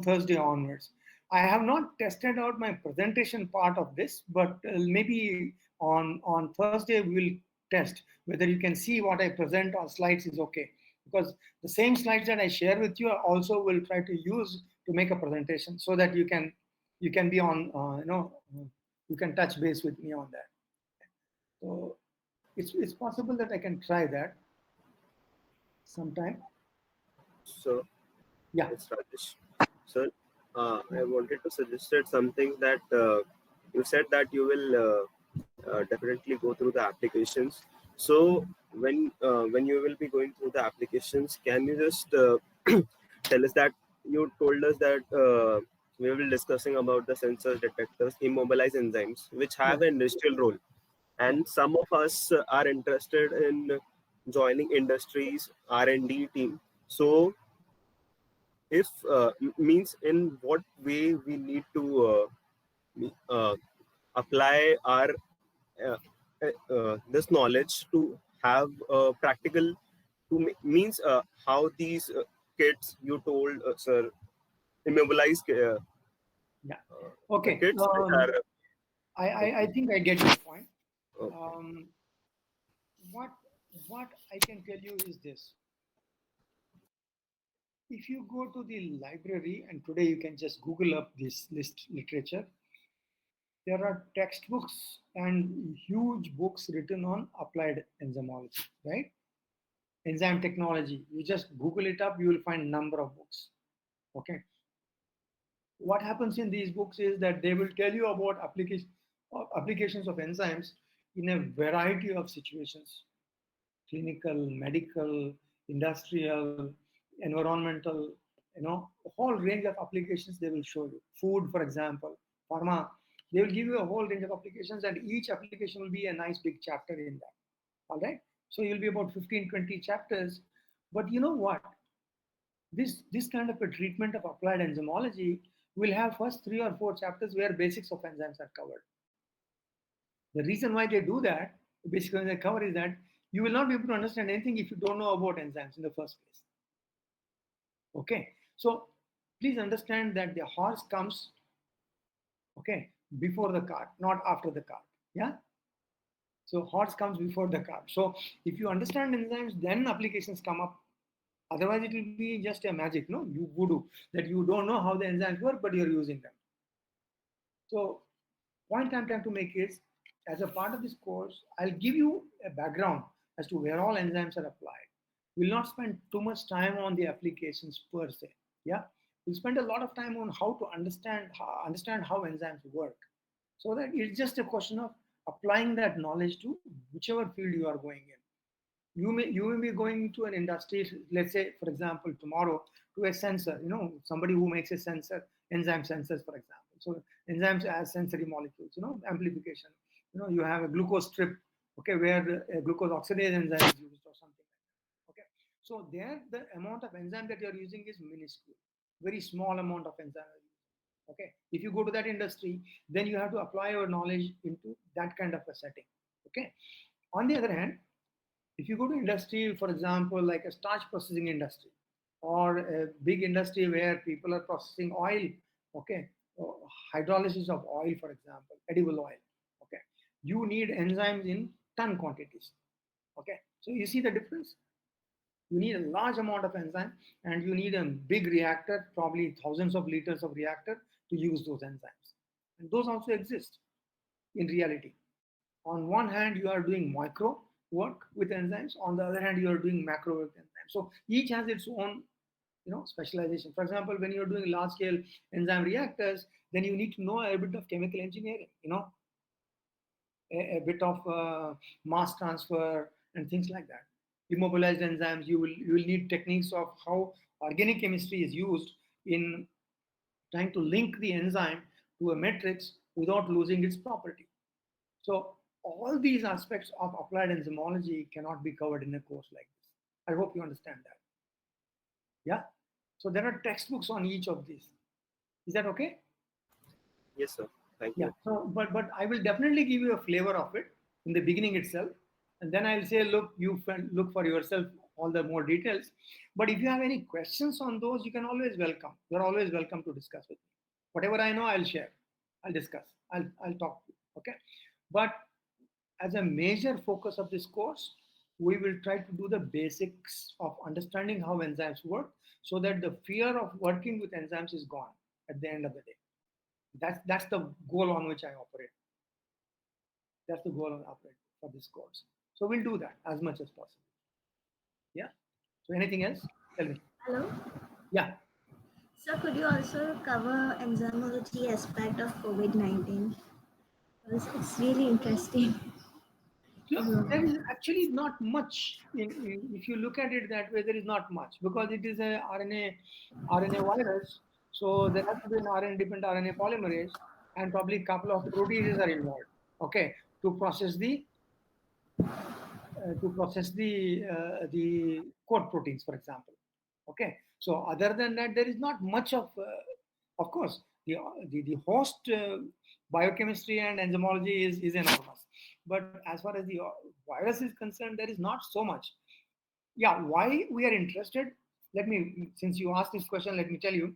Thursday onwards. I have not tested out my presentation part of this, but maybe on Thursday we will test whether you can see what I present on slides is okay. Because the same slides that I share with you, I also will try to use to make a presentation, so that you can be on you can touch base with me on that. So it's possible that I can try that sometime. So, Yeah. it's Rajesh. So, I wanted to suggest something that you said that you will definitely go through the applications. So, when you will be going through the applications, can you just tell us that you told us that we will be discussing about the sensors, detectors, immobilized enzymes, which have an industrial role, and some of us are interested in joining industries R&D team. So if means in what way we need to apply our this knowledge to have practical to means how these kids you told sir immobilized Yeah. the Okay. kids which are I think I get your point. okay. Um, what what I can tell you is this: if you go to the library, and today you can just Google up this list literature, there are textbooks and huge books written on applied enzymology, right? Enzyme technology. You just Google it up, you will find number of books. Okay. What happens in these books is that they will tell you about applications of enzymes in a variety of situations: clinical, medical, industrial, environmental, a whole range of applications they will show you. Food, for example, pharma, they will give you a whole range of applications, and each application will be a nice big chapter in that. All right. So you'll be about 15, 20 chapters. But you know what? This kind of a treatment of applied enzymology will have first 3 or 4 chapters where basics of enzymes are covered. The reason why they do that, basically they cover, is that you will not be able to understand anything if you don't know about enzymes in the first place. Okay, so please understand that the horse comes, okay, before the cart, not after the cart. Yeah. So horse comes before the cart. So if you understand enzymes, then applications come up. Otherwise, it will be just a magic, no? You voodoo, that you don't know how the enzymes work, but you're using them. So, point I'm trying to make is, as a part of this course, I'll give you a background as to where all enzymes are applied. We'll not spend too much time on the applications per se. Yeah, we'll spend a lot of time on how to understand how enzymes work, so that it's just a question of applying that knowledge to whichever field you are going in. You may be going to an industry, let's say for example tomorrow, to a sensor, somebody who makes a sensor, enzyme sensors for example. So enzymes as sensory molecules, amplification. You have a glucose strip, okay, where a glucose oxidase enzyme is used or something like that. Okay, so there the amount of enzyme that you're using is minuscule, very small amount of enzyme. Okay, if you go to that industry, then you have to apply your knowledge into that kind of a setting. Okay, on the other hand, if you go to industry, for example, like a starch processing industry, or a big industry where people are processing oil, okay, hydrolysis of oil, for example, edible oil, okay, you need enzymes in ton quantities. Okay, so you see the difference. You need a large amount of enzyme, and you need a big reactor, probably thousands of liters of reactor to use those enzymes. And those also exist in reality. On one hand, you are doing micro work with enzymes. On the other hand, you are doing macro work with enzymes. So each has its own, specialization. For example, when you're doing large scale enzyme reactors, then you need to know a bit of chemical engineering, a bit of mass transfer and things like that. Immobilized enzymes, you will need techniques of how organic chemistry is used in trying to link the enzyme to a matrix without losing its property. So all these aspects of applied enzymology cannot be covered in a course like this. I hope you understand that. Yeah. So there are textbooks on each of these. Is that okay? Yes, sir. Thank Yeah. you. So, but I will definitely give you a flavor of it in the beginning itself, and then I'll say, look, you look for yourself all the more details. But if you have any questions on those, you can always welcome. You're always welcome to discuss with me. Whatever I know, I'll share. I'll discuss. I'll talk to you. Okay. But as a major focus of this course, we will try to do the basics of understanding how enzymes work, so that the fear of working with enzymes is gone at the end of the day. That's the goal on which I operate. That's the goal I operate for this course. So we'll do that as much as possible. Yeah. So anything else? Tell me. Hello. Yeah. So could you also cover enzymology aspect of COVID-19? Because it's really interesting. So there is actually not much. If you look at it that way, there is not much, because it is a RNA virus. So there has to be an RNA-dependent RNA polymerase, and probably a couple of proteases are involved. Okay, to process the code proteins, for example. Okay, so other than that, there is not much of course, the host biochemistry and enzymology is enormous. But as far as the virus is concerned, there is not so much. Yeah, why we are interested? Since you asked this question, let me tell you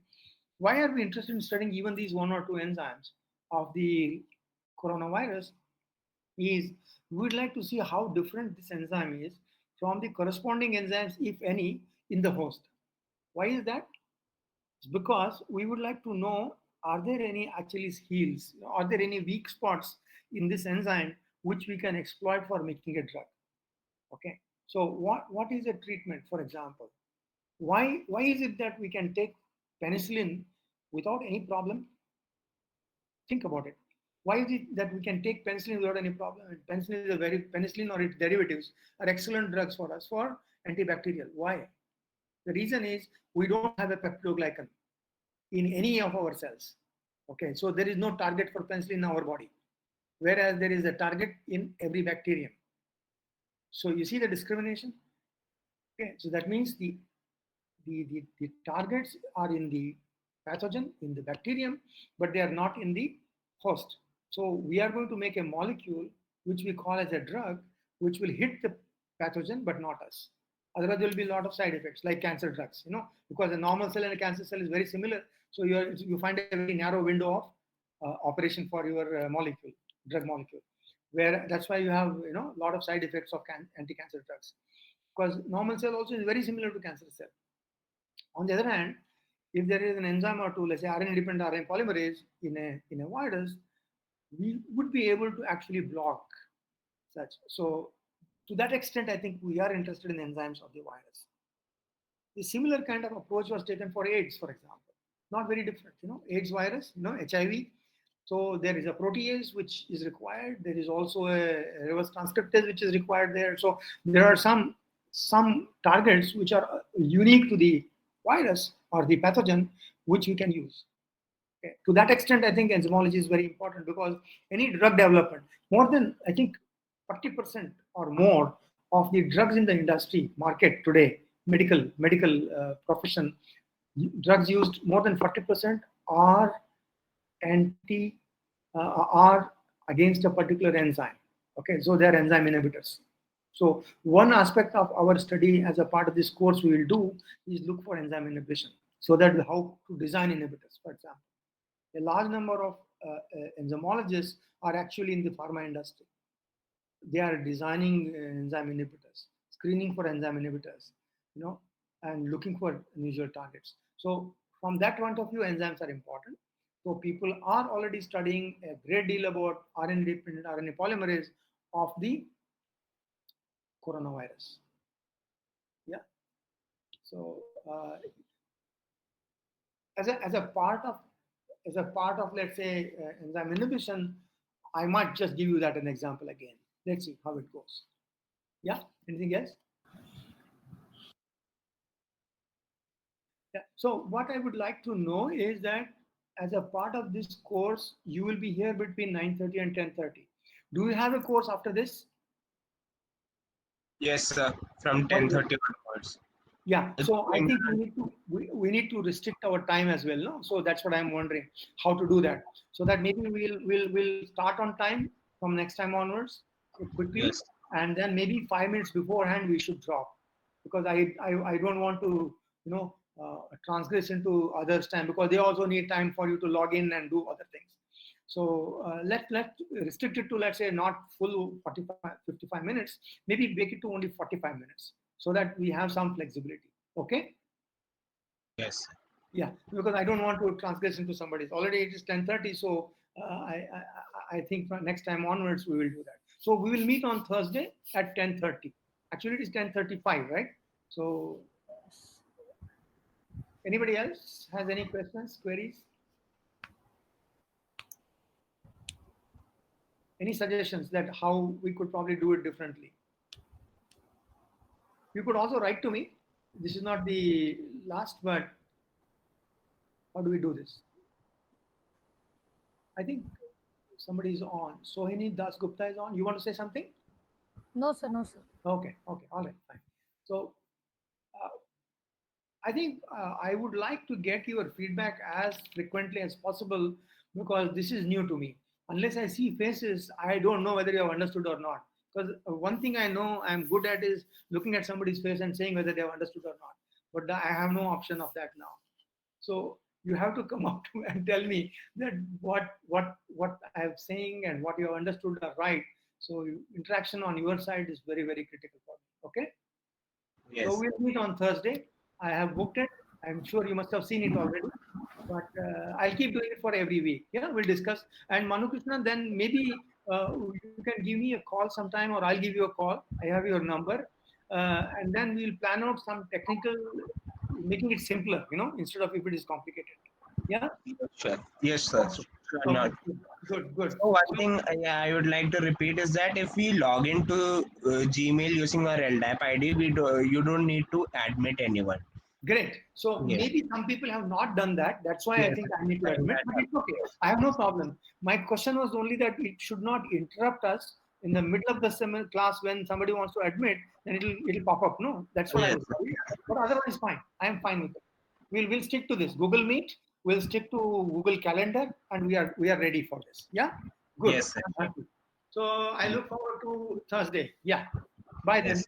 why are we interested in studying even these one or two enzymes of the coronavirus. Is we would like to see how different this enzyme is from the corresponding enzymes, if any, in the host. Why is that? It's because we would like to know, are there any Achilles heels? Are there any weak spots in this enzyme which we can exploit for making a drug? Okay. So what is a treatment, for example? Why is it that we can take penicillin without any problem? Think about it. Why is it that we can take penicillin without any problem? And penicillin or its derivatives are excellent drugs for us for antibacterial. Why? The reason is we don't have a peptidoglycan in any of our cells. Okay, so there is no target for penicillin in our body, whereas there is a target in every bacterium. So you see the discrimination. Okay, so that means the targets are in the pathogen, in the bacterium, but they are not in the host. So we are going to make a molecule which we call as a drug, which will hit the pathogen but not us. Otherwise, there will be a lot of side effects like cancer drugs, because a normal cell and a cancer cell is very similar. So you find a very narrow window of operation for your drug molecule, where that's why you have a lot of side effects of anti-cancer drugs, because normal cell also is very similar to cancer cell. On the other hand, if there is an enzyme or two, let's say RNA-dependent RNA polymerase in a virus, we would be able to actually block such. So to that extent, I think we are interested in enzymes of the virus. The similar kind of approach was taken for AIDS, for example. Not very different, AIDS virus, HIV. So there is a protease which is required. There is also a reverse transcriptase which is required there. So there are some targets which are unique to the virus or the pathogen which we can use. Okay. To that extent, I think enzymology is very important, because any drug development, more than I think 40% or more of the drugs in the industry market today, medical profession, drugs used, more than 40% are anti are against a particular enzyme. Okay, so they are enzyme inhibitors. So one aspect of our study as a part of this course we will do is look for enzyme inhibition, so that how to design inhibitors, for example. A large number of enzymologists are actually in the pharma industry. They are designing enzyme inhibitors, screening for enzyme inhibitors, and looking for unusual targets. So from that point of view, enzymes are important. So people are already studying a great deal about RNA-dependent RNA polymerase of the coronavirus. Yeah. So as a part of let's say enzyme inhibition, I might just give you that an example again. Let's see how it goes. Yeah. Anything else? Yeah. So what I would like to know is that as a part of this course, you will be here between 9:30 and 10:30. Do you have a course after this? Yes, sir. From 10:30 onwards. Yeah. So I think we need to restrict our time as well, no? So that's what I'm wondering how to do that. So that maybe we'll start on time from next time onwards quickly, Yes. and then maybe 5 minutes beforehand we should drop, because I don't want to transgress into others' time, because they also need time for you to log in and do other things. So let's restrict it to, let's say, not full 55 minutes, maybe make it to only 45 minutes so that we have some flexibility. Okay? Yes. Yeah, because I don't want to transgress into somebody's. Already it is 10:30, so I think from next time onwards we will do that. So we will meet on Thursday at 10:30. Actually, it is 10:35, right? So anybody else has any questions, queries? Any suggestions that how we could probably do it differently? You could also write to me. This is not the last, but how do we do this? I think somebody is on. Sohini Das Gupta is on. You want to say something? No, sir. No, sir. Okay. All right. Fine. So I think I would like to get your feedback as frequently as possible, because this is new to me. Unless I see faces, I don't know whether you have understood or not. Because one thing I know I'm good at is looking at somebody's face and saying whether they have understood or not. But I have no option of that now. So you have to come up to and tell me that what I'm saying and what you have understood are right. So interaction on your side is very, very critical for me. Okay. Yes. So we'll meet on Thursday. I have booked it. I'm sure you must have seen it already, but I'll keep doing it for every week. Yeah, we'll discuss. And Manu Krishna, then maybe you can give me a call sometime, or I'll give you a call. I have your number, and then we'll plan out some technical, making it simpler. Instead of if it is complicated. Yeah. Sure. Yes, sir. Okay. Sure, Okay. not. Good. So one thing I would like to repeat is that if we log into Gmail using our LDAP ID, you don't need to admit anyone. Great. So Yes. maybe some people have not done that. That's why I Yes, think I need to I admit, but it's okay. I have no problem. My question was only that it should not interrupt us in the middle of the class when somebody wants to admit, then it'll pop up. No, that's what I Yes. was saying. But otherwise, fine. I am fine with it. We'll stick to this Google Meet. We'll stick to Google Calendar, and we are ready for this. Yeah. Good. Yes, sir. I'm happy. So I look forward to Thursday. Yeah. Bye then. Yes.